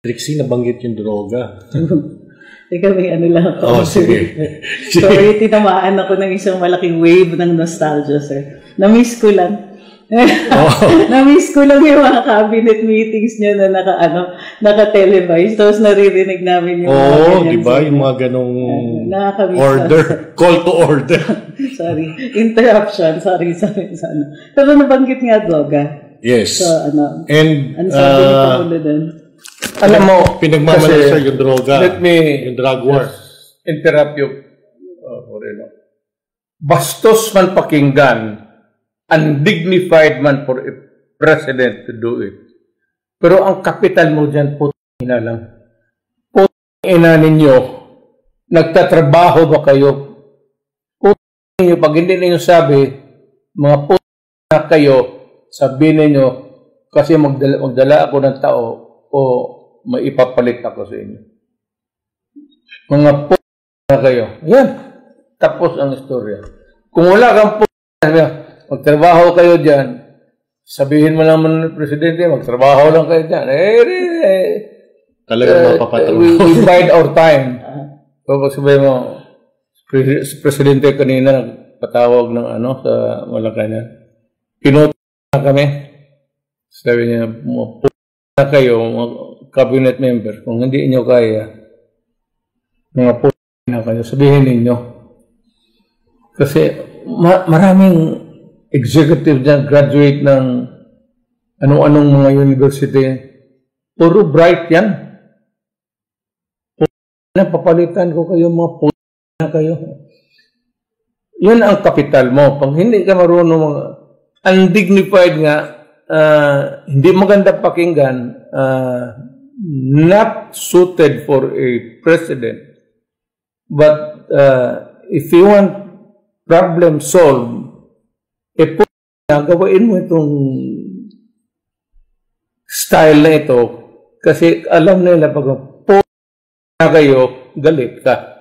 Trixie, nabanggit yung droga. Teka, may ano lang ako. Oh, sige. Sorry, tinamaan ako ng isang malaking wave ng nostalgia, sir. Na-miss ko lang. Na-miss ko lang yung mga cabinet meetings niya na naka-televise. Tapos naririnig namin yung mga ganyan. Diba? Yung mga ganong order. Call to order. Sorry. Interruption. Sorry. Pero nabanggit nga droga. Yes. So, and, ano sabi ni Pangulo doon? Alam mo, pinagmamalasar yung droga. Let me yung drug war. Interrupt you. Bastos man pakinggan, undignified man for a president to do it. Pero ang kapital mo dyan, puto ina lang. Puto ina ninyo, nagtatrabaho ba kayo? Puto ninyo, pag hindi ninyo sabi, mga puto na kayo, sabihin ninyo, kasi magdala ako ng tao, o maipapalit ako sa inyo. Mga puto na kayo. Yan. Tapos ang istorya. Kung wala kang puto na, magtrabaho kayo dyan, sabihin mo naman ng presidente, magtrabaho lang kayo dyan. Talagang mapapatrabaho. We bide our time. Kapag sabihin mo, presidente kanina nagpatawag ng sa Malacanang. Pinuto na kami. Sabi niya, puto na kayo, cabinet member, kung hindi inyo kaya, mga puto na kayo, sabihin ninyo. Kasi maraming executive dyan, graduate ng anong mga university. Puro bright yan. Papalitan ko kayo, mga puto na kayo. Yun ang kapital mo. Pag hindi ka marunong, undignified nga, hindi maganda pakinggan, not suited for a president. But if you want problem solved, gawain mo itong style na ito kasi alam nila pag po na kayo, galit ka.